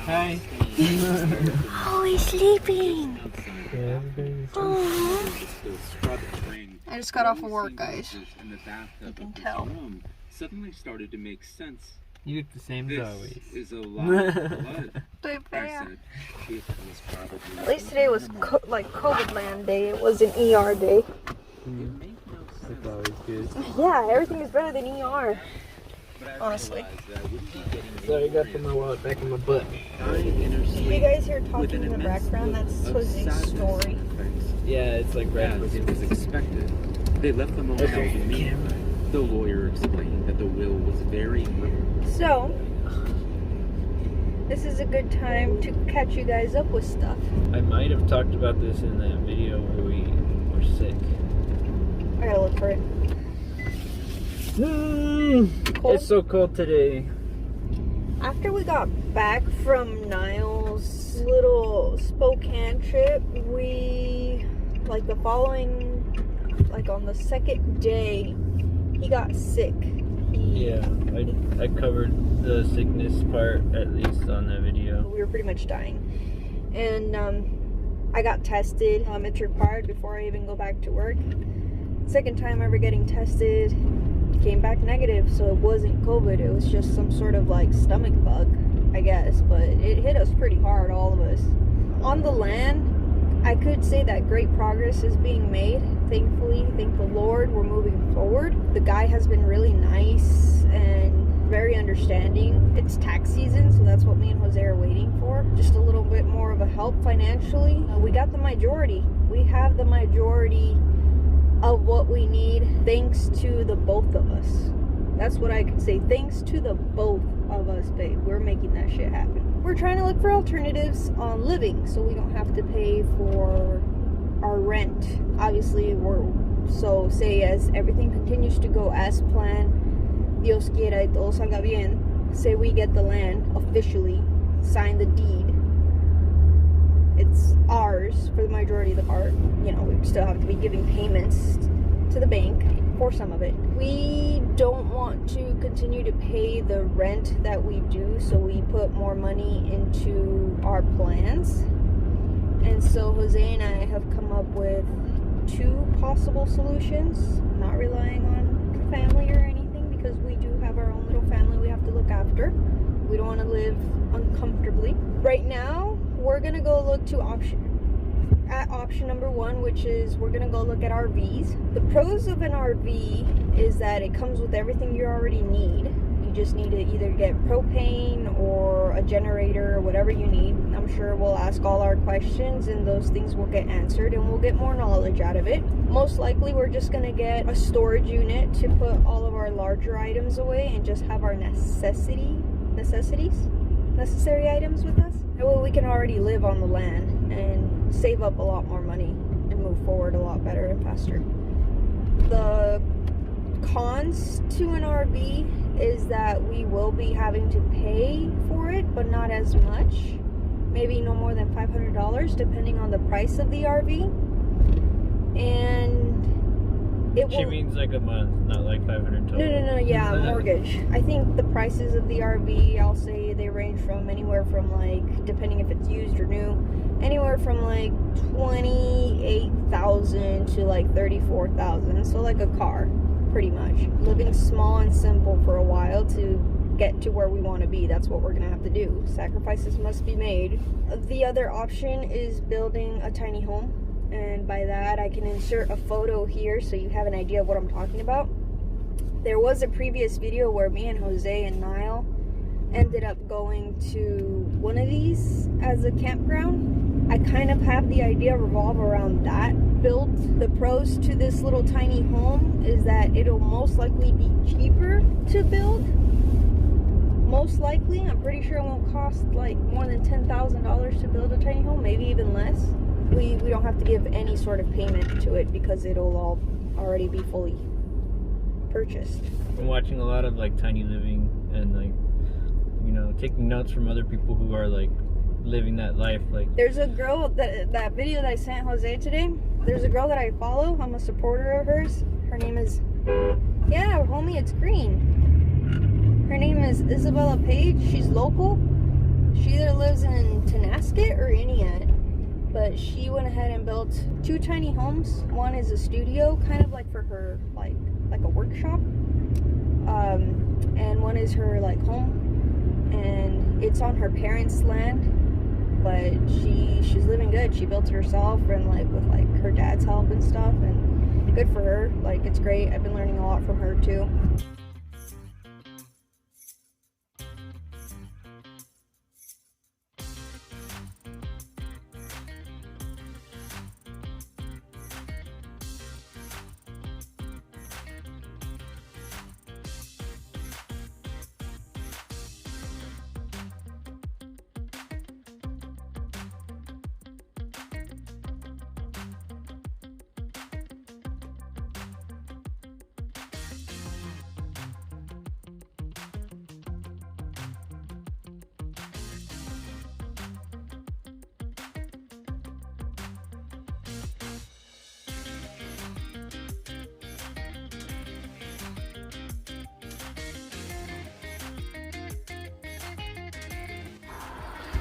Hi. Oh, he's sleeping. Yeah, I just got off of work, guys. You can tell. Suddenly started to make sense. you look the same as This always. is a lot of blood. I At said, it was probably least today was like COVID land day. It was an ER day. made no sense. That's always good. Yeah, everything is better than ER. But I Honestly. realized that I wouldn't be getting Sorry, I got any put my wallet back in my butt. You guys hear talking in the background? That's Jose's story. Yeah, it's like right As it was expected, they left the moment Okay, to me. camera. The lawyer explained that the will was very real. So, this is a good time to catch you guys up with stuff. I might have talked about this in that video where we were sick. I gotta look for it. Cold? It's so cold today. After we got back from Niall's little Spokane trip, we, like the following, like on the second day, he got sick. Yeah, I covered the sickness part at least on that video. We were pretty much dying. And I got tested. It's required before I even go back to work. Second time ever getting tested, came back negative, so it wasn't COVID. It was just some sort of like stomach bug, I guess. But it hit us pretty hard, all of us. On the land, I could say that great progress is being made. Thankfully, thank the Lord, we're moving forward. The guy has been really nice and very understanding. It's tax season, so that's what me and Jose are waiting for. Just a little bit more of a help financially. We got the majority. We have the majority of what we need, thanks to the both of us. That's what I could say. Thanks to the both of us, babe. We're making that shit happen. We're trying to look for alternatives on living so we don't have to pay for our rent. Obviously, so say as everything continues to go as planned, Dios quiera y todo salga bien, say we get the land officially, sign the deed, it's ours for the majority of the part. You know, we still have to be giving payments to the bank for some of it. We don't want to continue to pay the rent that we do, so we put more money into our plans. And so Jose and I have come up with two possible solutions, not relying on family or anything, because we do have our own little family we have to look after. We don't want to live uncomfortably. Right now, we're gonna go look to option number one, which is we're gonna go look at RVs. The pros of an RV is that it comes with everything you already need. You just need to either get propane or a generator or whatever you need. I'm sure we'll ask all our questions and those things will get answered and we'll get more knowledge out of it. Most likely we're just gonna get a storage unit to put all of our larger items away and just have our necessary items with us. That way we can already live on the land and save up a lot more money and move forward a lot better and faster. The cons to an RV is that we will be having to pay for it, but not as much. Maybe no more than $500 depending on the price of the RV. And it will... She means like a month, not like 500 total. No, yeah, mortgage. I think the prices of the RV, I'll say they range from anywhere from like, depending if it's used or new, anywhere from like $28,000 to like $34,000. So like a car, pretty much. Living small and simple for a while to get to where we want to be. That's what we're gonna have to do. Sacrifices must be made. The other option is building a tiny home. And by that, I can insert a photo here so you have an idea of what I'm talking about. There was a previous video where me and Jose and Niall ended up going to one of these as a campground. I kind of have the idea revolve around that build. The pros to this little tiny home is that it'll most likely be cheaper to build. Most likely, I'm pretty sure it won't cost like more than $10,000 to build a tiny home, maybe even less. We don't have to give any sort of payment to it because it'll all already be fully purchased. I'm watching a lot of like tiny living and like, you know, taking notes from other people who are like living that life. Like there's a girl that video that I sent Jose today. There's a girl that I follow. I'm a supporter of hers. Her name is, yeah, homie, it's green. Her name is Isabella Page. She's local. She either but she went ahead and built 2 tiny homes. One is a studio, kind of like for her, like a workshop, and one is her like home, and it's on her parents' land, but she's living good. She built it herself, and like with like her dad's help and stuff, and good for her. Like, it's great. I've been learning a lot from her too.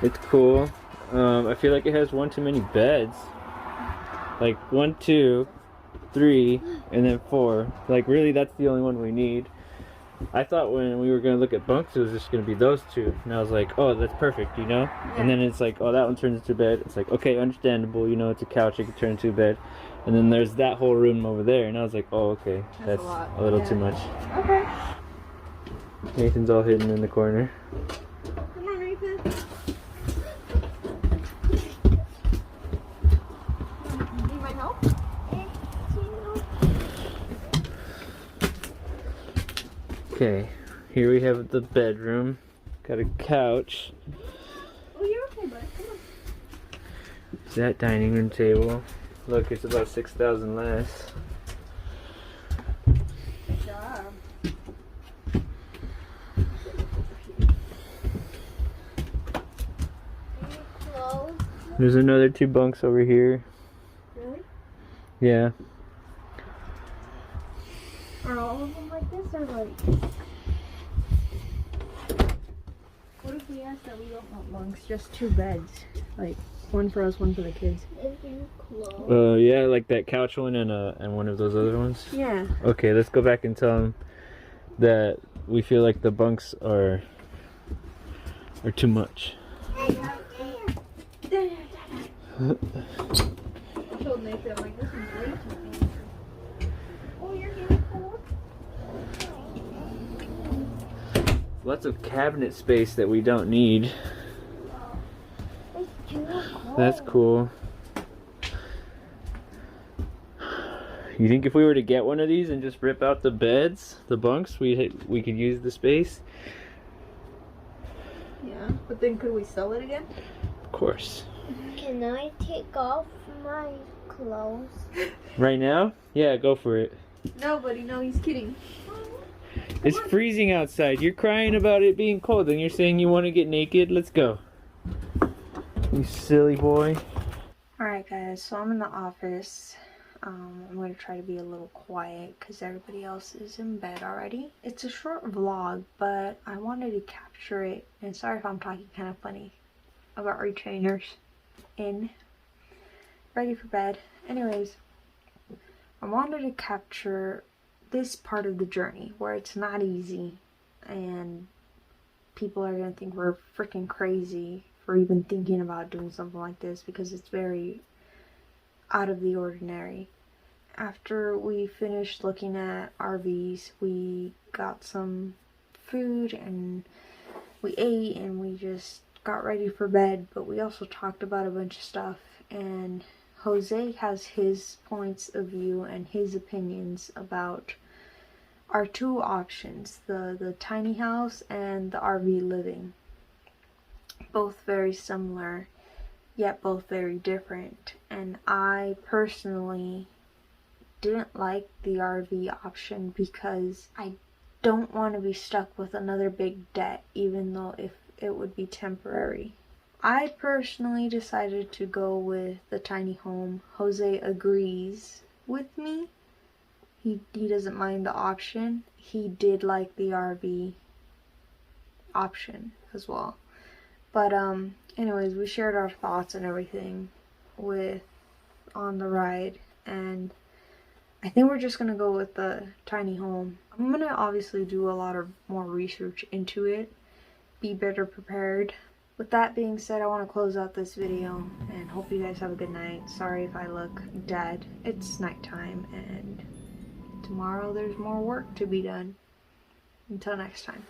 It's cool. I feel like it has one too many beds. Like 1, 2, 3, and then 4. Like really, that's the only one we need. I thought when we were gonna look at bunks, it was just gonna be those 2, and I was like, oh, that's perfect, you know. Yeah. And then it's like, oh, that one turns into a bed. It's like, okay, understandable, you know, it's a couch, it can turn into a bed. And then there's that whole room over there, and I was like, oh, okay, that's a little too much. Okay. Nathan's all hidden in the corner. Come on, Nathan. Need my help? Okay, here we have the bedroom. Got a couch. Oh, you're okay, bud. Come on. Is that dining room table? Look, it's about 6,000 less. Good job. There's another 2 bunks over here. Really? Yeah. Are all of them like this, or like? What if we ask that we don't want bunks, just 2 beds? Like, one for us, one for the kids. Yeah, like that couch one and one of those other ones. Yeah. Okay, let's go back and tell them that we feel like the bunks are too much. I told Nathan, like, this is way too big. Oh, you're getting cold? Lots of cabinet space that we don't need. It's too cold. That's cool. You think if we were to get one of these and just rip out the beds, the bunks, we could use the space? Yeah, but then could we sell it again? Of course. Can I take off my clothes? Right now? Yeah, go for it. No, buddy, no, he's kidding. It's freezing outside. You're crying about it being cold and you're saying you want to get naked? Let's go. You silly boy. Alright guys, so I'm in the office. I'm going to try to be a little quiet because everybody else is in bed already. It's a short vlog, but I wanted to capture it. And sorry if I'm talking kind of funny about retainers in. Ready for bed. Anyways, I wanted to capture this part of the journey where it's not easy and people are going to think we're freaking crazy for even thinking about doing something like this because it's very out of the ordinary. After we finished looking at RVs, we got some food and we ate and we just got ready for bed, but we also talked about a bunch of stuff, and Jose has his points of view and his opinions about our 2 options, the tiny house and the RV living. Both very similar, yet both very different. And I personally didn't like the RV option because I don't want to be stuck with another big debt, even though if it would be temporary. I personally decided to go with the tiny home. Jose agrees with me. He doesn't mind the option. He did like the RV option as well. But anyways, we shared our thoughts and everything. with on the ride, and I think we're just gonna go with the tiny home. I'm gonna obviously do a lot of more research into it, be better prepared. With that being said, I want to close out this video and hope you guys have a good night. Sorry if I look dead. It's nighttime and tomorrow there's more work to be done. Until next time.